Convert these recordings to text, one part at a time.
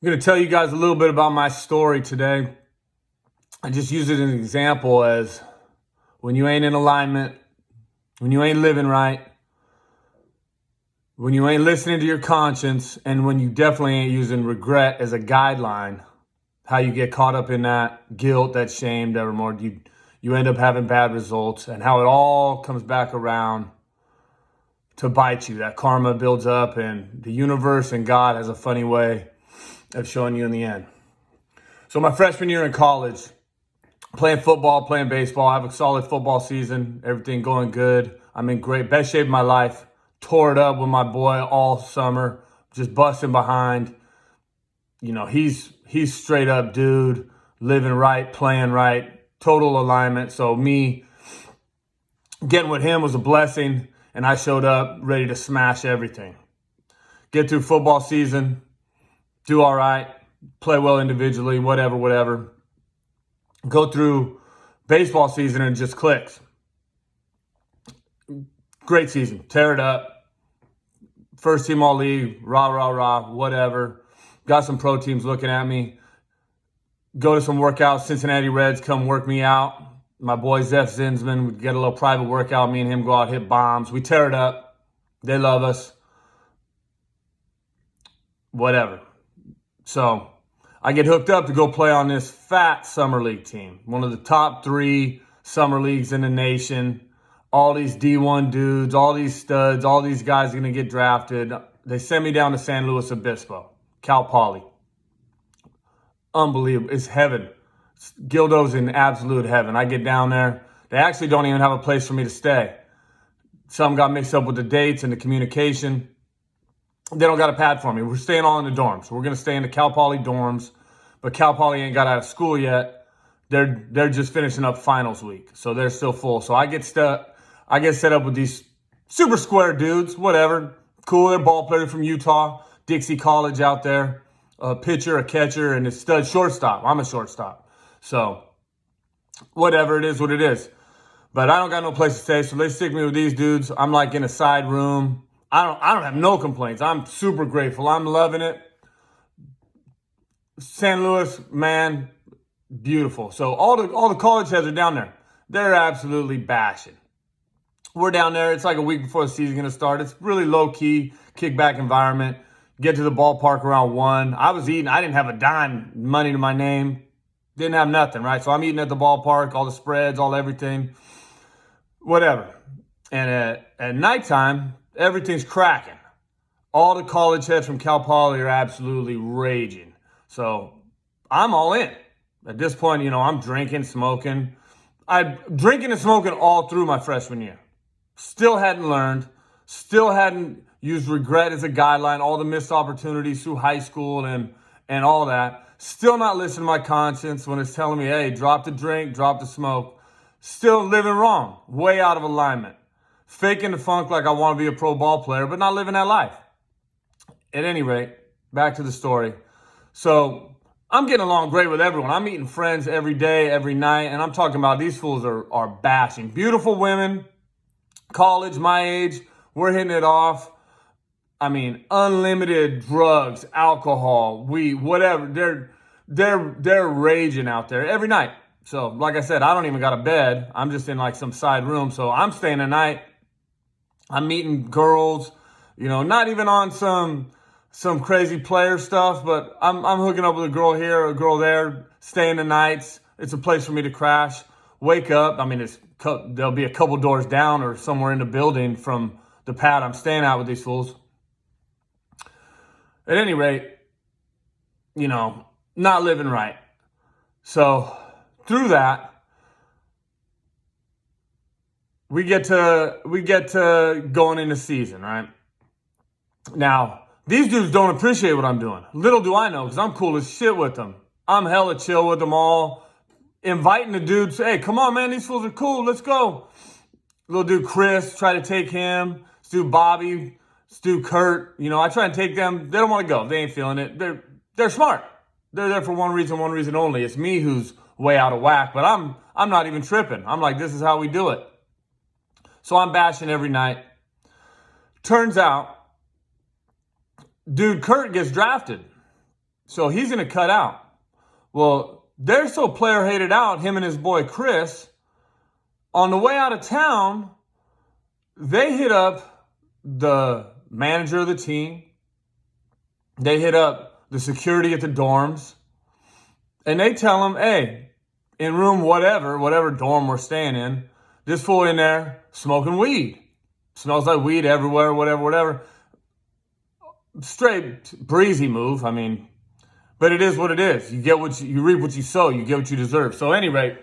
I'm going to tell you guys a little bit about my story today. I just use it as an example as when you ain't in alignment, when you ain't living right, when you ain't listening to your conscience, and when you definitely ain't using regret as a guideline, how you get caught up in that guilt, that shame, that remorse, you end up having bad results, and how it all comes back around to bite you. That karma builds up, and the universe and God has a funny way of showing you in the end. So my freshman year in college, playing football, playing baseball, I have a solid football season, everything going good. I'm in best shape of my life. Tore it up with my boy all summer, just busting behind. You know, he's straight up dude, living right, playing right, total alignment. So me getting with him was a blessing, and I showed up ready to smash everything. Get through football season, do all right, play well individually, whatever. Go through baseball season and it just clicks. Great season, tear it up. First team all league, rah, whatever. Got some pro teams looking at me. Go to some workouts. Cincinnati Reds come work me out. My boy Zeph Zinsman, we get a little private workout. Me and him go out, hit bombs. We tear it up. They love us. Whatever. So I get hooked up to go play on this fat summer league team. One of the top 3 summer leagues in the nation. All these D1 dudes, all these studs, all these guys are going to get drafted. They send me down to San Luis Obispo, Cal Poly. Unbelievable. It's heaven. Gildo's in absolute heaven. I get down there. They actually don't even have a place for me to stay. Some got mixed up with the dates and the communication. They don't got a pad for me. We're staying all in the dorms. We're going to stay in the Cal Poly dorms, but Cal Poly ain't got out of school yet. They're just finishing up finals week, so they're still full. So I get set up with these super square dudes, whatever. Cool, they're ball players from Utah, Dixie College out there. A pitcher, a catcher, and a stud shortstop. I'm a shortstop. So whatever, it is what it is. But I don't got no place to stay, so they stick me with these dudes. I'm like in a side room. I don't have no complaints. I'm super grateful. I'm loving it. San Luis, man, beautiful. So all the college heads are down there. They're absolutely bashing. We're down there. It's like a week before the season's going to start. It's really low-key, kickback environment. Get to the ballpark around 1. I was eating. I didn't have a dime money to my name. Didn't have nothing, right? So I'm eating at the ballpark, all the spreads, all everything, whatever. And at nighttime, everything's cracking. All the college heads from Cal Poly are absolutely raging. So I'm all in. At this point, I'm drinking, smoking. I'm drinking and smoking all through my freshman year. Still hadn't learned. Still hadn't used regret as a guideline. All the missed opportunities through high school and all that. Still not listening to my conscience when it's telling me, hey, drop the drink, drop the smoke. Still living wrong. Way out of alignment. Faking the funk like I want to be a pro ball player, but not living that life. At any rate, back to the story. So I'm getting along great with everyone. I'm meeting friends every day, every night, and I'm talking about these fools are bashing. Beautiful women, college, my age, we're hitting it off. I mean, unlimited drugs, alcohol, weed, whatever. They're raging out there every night. So, like I said, I don't even got a bed. I'm just in like some side room. So I'm staying the night. I'm meeting girls, not even on some crazy player stuff, but I'm hooking up with a girl here, a girl there, staying the nights. It's a place for me to crash, wake up. I mean, there'll be a couple doors down or somewhere in the building from the pad I'm staying at with these fools. At any rate, not living right. So through that, we get to going into season, right? Now, these dudes don't appreciate what I'm doing. Little do I know, because I'm cool as shit with them. I'm hella chill with them all. Inviting the dudes, hey, come on, man, these fools are cool. Let's go. Little dude Chris, try to take him. Let's do Bobby. Let's do Kurt. I try and take them. They don't want to go. They ain't feeling it. They're smart. They're there for one reason only. It's me who's way out of whack, but I'm not even tripping. I'm like, this is how we do it. So I'm bashing every night. Turns out, dude Kurt gets drafted. So he's going to cut out. Well, they're so player hated out, him and his boy Chris, on the way out of town, they hit up the manager of the team. They hit up the security at the dorms. And they tell him, hey, in room whatever dorm we're staying in, this fool in there smoking weed. Smells like weed everywhere, whatever. Straight breezy move. I mean, but it is what it is. You reap what you sow. You get what you deserve. So, at any rate,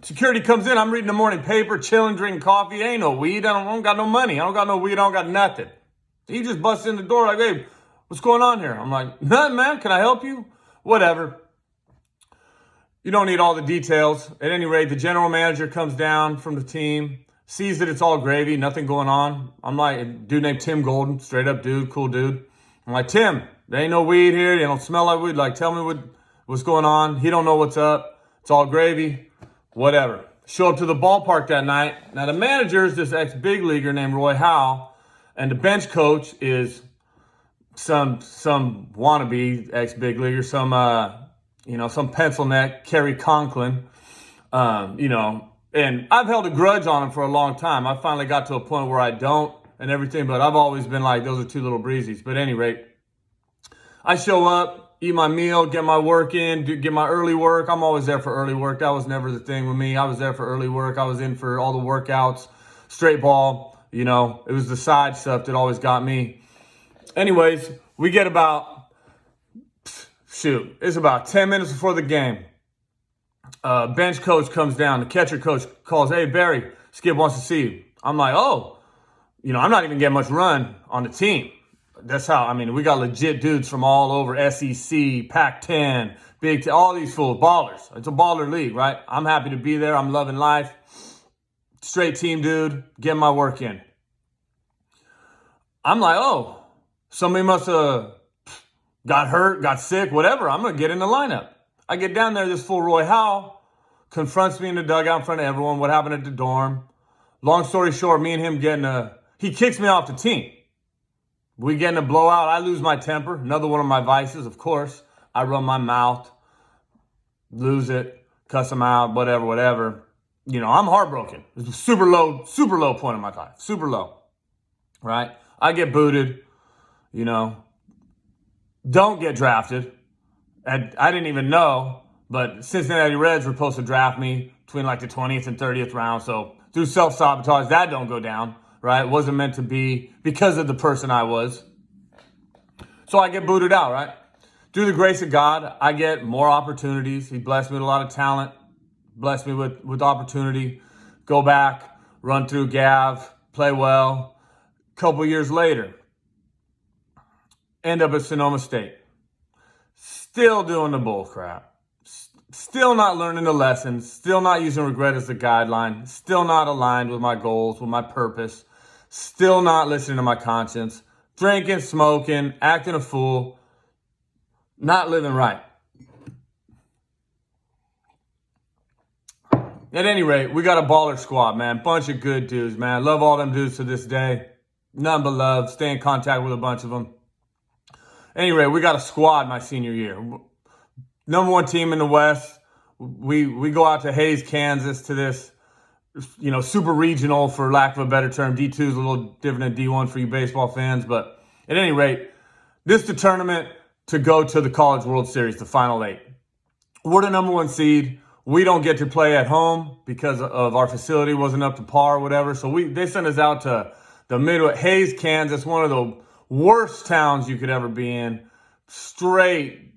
security comes in. I'm reading the morning paper, chilling, drinking coffee. Ain't no weed. I don't got no money. I don't got no weed. I don't got nothing. He just busts in the door like, hey, what's going on here? I'm like, nothing, man. Can I help you? Whatever. You don't need all the details. At any rate, the general manager comes down from the team, sees that it's all gravy, nothing going on. I'm like, a dude named Tim Golden, straight up dude, cool dude. I'm like, Tim, there ain't no weed here. You don't smell like weed. Like, tell me what's going on. He don't know what's up. It's all gravy. Whatever. Show up to the ballpark that night. Now, the manager is this ex-big leaguer named Roy Howe, and the bench coach is some wannabe ex-big leaguer, some pencil neck, Kerry Conklin, and I've held a grudge on him for a long time. I finally got to a point where I don't and everything, but I've always been like, those are two little breezies. But at any rate, I show up, eat my meal, get my work in, get my early work. I'm always there for early work. That was never the thing with me. I was there for early work. I was in for all the workouts, straight ball, it was the side stuff that always got me. Anyways, we get it's about 10 minutes before the game. Bench coach comes down. The catcher coach calls, hey, Barry, Skip wants to see you. I'm like, oh, I'm not even getting much run on the team. That's how, we got legit dudes from all over, SEC, Pac-10, Big Ten, all these fools, ballers. It's a baller league, right? I'm happy to be there. I'm loving life. Straight team dude, getting my work in. I'm like, oh, somebody must have got hurt, got sick, whatever. I'm going to get in the lineup. I get down there, this fool Roy Howe confronts me in the dugout in front of everyone. What happened at the dorm? Long story short, me and him he kicks me off the team. We get in a blowout. I lose my temper. Another one of my vices, of course. I run my mouth, lose it, cuss him out, whatever. I'm heartbroken. It's a super low point in my life. Super low, right? I get booted, don't get drafted. I didn't even know, but Cincinnati Reds were supposed to draft me between like the 20th and 30th round. So through self-sabotage, that don't go down, right? It wasn't meant to be because of the person I was. So I get booted out, right? Through the grace of God, I get more opportunities. He blessed me with a lot of talent, blessed me with opportunity. Go back, run through Gav, play well. A couple years later, end up at Sonoma State. Still doing the bull crap. Still not learning the lessons. Still not using regret as the guideline. Still not aligned with my goals, with my purpose. Still not listening to my conscience. Drinking, smoking, acting a fool. Not living right. At any rate, we got a baller squad, man. Bunch of good dudes, man. Love all them dudes to this day. None but love. Stay in contact with a bunch of them. Anyway, we got a squad my senior year. Number one team in the West. We go out to Hays, Kansas to this, super regional, for lack of a better term. D2 is a little different than D1 for you baseball fans. But at any rate, this is the tournament to go to the College World Series, the Final Eight. We're the number one seed. We don't get to play at home because of our facility wasn't up to par or whatever. So they sent us out to the Midwest, Hays, Kansas, one of the worst towns you could ever be in. Straight.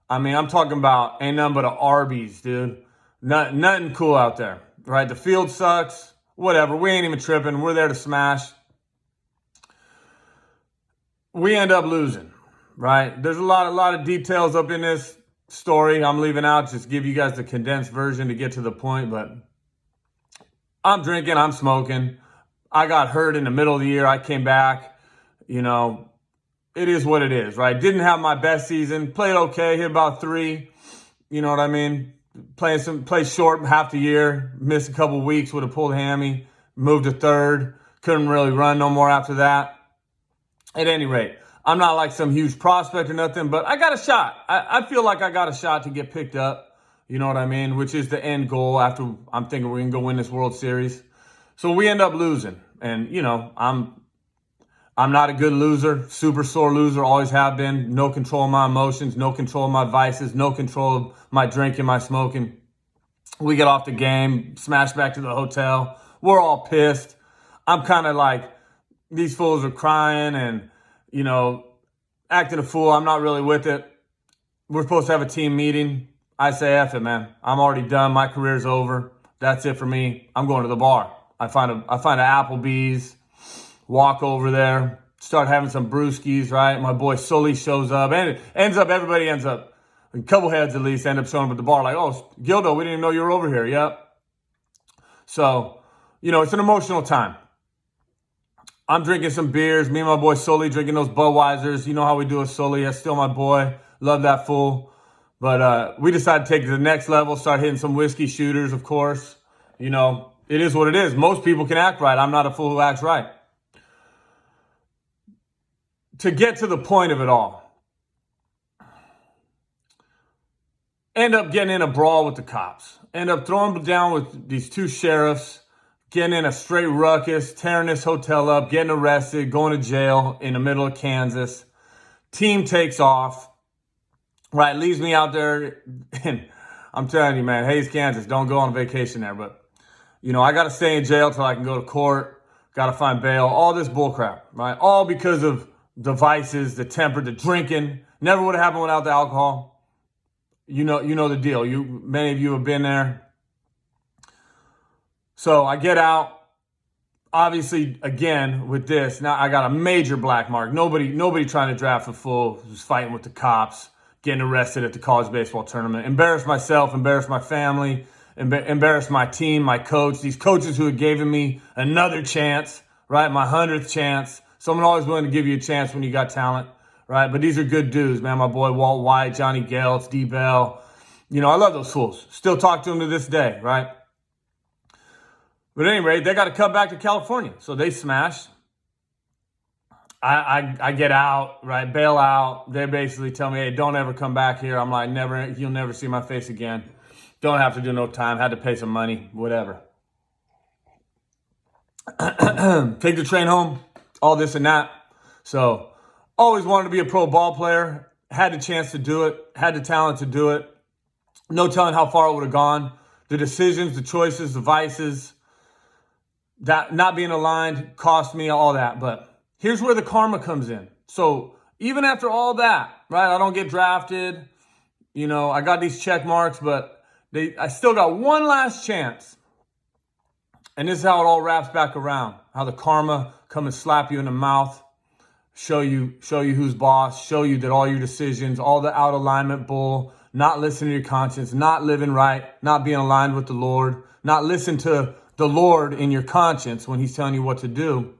I'm talking about ain't nothing but an Arby's, dude. Nothing cool out there, right? The field sucks. Whatever. We ain't even tripping. We're there to smash. We end up losing, right? There's a lot of details up in this story I'm leaving out. Just give you guys the condensed version to get to the point. But I'm drinking. I'm smoking. I got hurt in the middle of the year. I came back. It is what it is, right? Didn't have my best season. Played okay, hit about 3. You know what I mean? Played short half the year. Missed a couple weeks with a pulled hammy. Moved to third. Couldn't really run no more after that. At any rate, I'm not like some huge prospect or nothing, but I got a shot. I feel like I got a shot to get picked up. You know what I mean? Which is the end goal after I'm thinking we're going to go win this World Series. So we end up losing. And, I'm not a good loser, super sore loser, always have been. No control of my emotions, no control of my vices, no control of my drinking, my smoking. We get off the game, smash back to the hotel. We're all pissed. I'm kind of like, these fools are crying and, acting a fool. I'm not really with it. We're supposed to have a team meeting. I say, F it, man. I'm already done. My career's over. That's it for me. I'm going to the bar. I find an Applebee's, walk over there, start having some brewskis, right? My boy Sully shows up, and everybody ends up, a couple heads at least, end up showing up at the bar like, oh, Gildo, we didn't even know you were over here. Yep. So, it's an emotional time. I'm drinking some beers. Me and my boy Sully drinking those Budweisers. You know how we do with Sully. That's still my boy. Love that fool. But we decided to take it to the next level, start hitting some whiskey shooters, of course. It is what it is. Most people can act right. I'm not a fool who acts right. To get to the point of it all, end up getting in a brawl with the cops. End up throwing down with these two sheriffs, getting in a straight ruckus, tearing this hotel up, getting arrested, going to jail in the middle of Kansas. Team takes off, right? Leaves me out there. And I'm telling you, man, Hays, Kansas, don't go on vacation there. But, I got to stay in jail till I can go to court. Got to find bail. All this bullcrap, right? All because of the vices, the temper, the drinking. Never would have happened without the alcohol. You know the deal. Many of you have been there. So I get out. Obviously, again, with this, now I got a major black mark. Nobody trying to draft a fool who's fighting with the cops, getting arrested at the college baseball tournament. Embarrassed myself, embarrassed my family, embarrassed my team, my coach, these coaches who had given me another chance, right? My 100th chance. Someone always willing to give you a chance when you got talent, right? But these are good dudes, man. My boy Walt White, Johnny Geltz, D. Bell. I love those fools. Still talk to them to this day, right? But at any rate, they got to come back to California. So they smash. I get out, right? Bail out. They basically tell me, hey, don't ever come back here. I'm like, you'll never see my face again. Don't have to do no time. Had to pay some money, whatever. Take the train home, all this and that. So always wanted to be a pro ball player. Had the chance to do it. Had the talent to do it. No telling how far it would have gone. The decisions, the choices, the vices, that not being aligned cost me all that. But here's where the karma comes in. So even after all that, right, I don't get drafted. I got these check marks, but I still got one last chance. And this is how it all wraps back around. How the karma come and slap you in the mouth, show you who's boss, show you that all your decisions, all the out alignment bull, not listening to your conscience, not living right, not being aligned with the Lord, not listen to the Lord in your conscience when he's telling you what to do.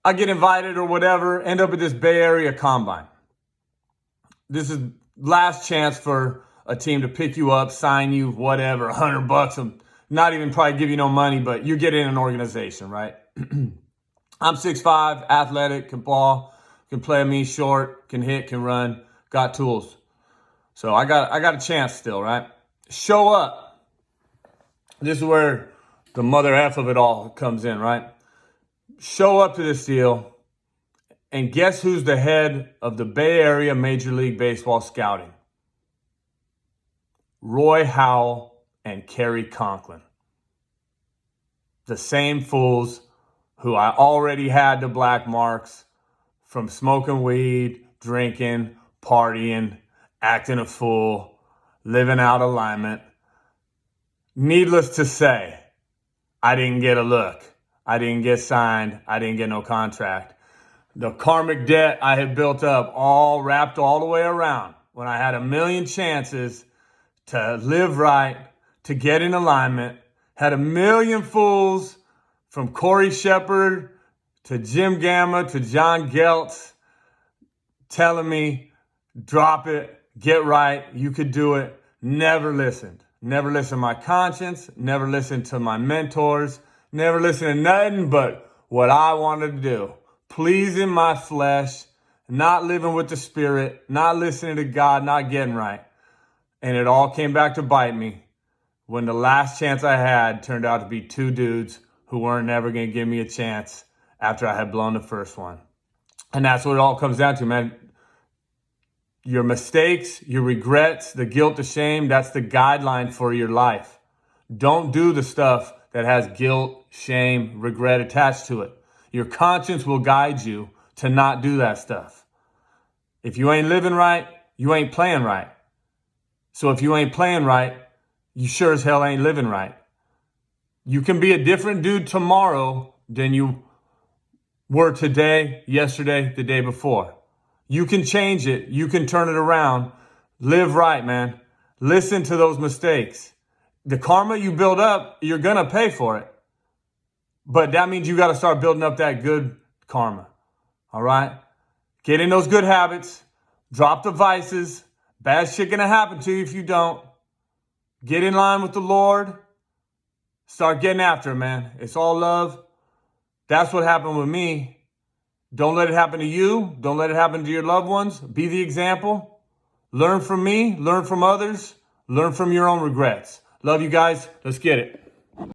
I get invited or whatever, end up at this Bay Area combine. This is last chance for a team to pick you up, sign you, whatever, $100, not even probably give you no money, but you get in an organization, right? I'm 6'5", athletic, can ball, can play me short, can hit, can run, got tools. So I got a chance still, right? Show up. This is where the mother F of it all comes in, right? Show up to this deal, and guess who's the head of the Bay Area Major League Baseball scouting? Roy Howell and Kerry Conklin. The same fools who I already had the black marks from smoking weed, drinking, partying, acting a fool, living out alignment. Needless to say, I didn't get a look. I didn't get signed. I didn't get no contract. The karmic debt I had built up all wrapped all the way around when I had a million chances to live right, to get in alignment, had a million fools from Corey Shepard to Jim Gamma to John Geltz telling me, drop it, get right, you could do it. Never listened. Never listened to my conscience, never listened to my mentors, never listened to nothing but what I wanted to do. pleasing my flesh, not living with the Spirit, not listening to God, not getting right. And it all came back to bite me when the last chance I had turned out to be two dudes who weren't never going to give me a chance after I had blown the first one. And that's what it all comes down to, man. Your mistakes, your regrets, the guilt, the shame, that's the guideline for your life. Don't do the stuff that has guilt, shame, regret attached to it. Your conscience will guide you to not do that stuff. If you ain't living right, you ain't playing right. So if you ain't playing right, you sure as hell ain't living right. You can be a different dude tomorrow than you were today, yesterday, the day before. You can change it. You can turn it around. Live right, man. Listen to those mistakes. The karma you build up, you're going to pay for it. But that means you got to start building up that good karma. All right? Get in those good habits. Drop the vices. Bad shit going to happen to you if you don't. Get in line with the Lord. Start getting after it, man. It's all love. That's what happened with me. Don't let it happen to you. Don't let it happen to your loved ones. Be the example. Learn from me. Learn from others. Learn from your own regrets. Love you guys. Let's get it.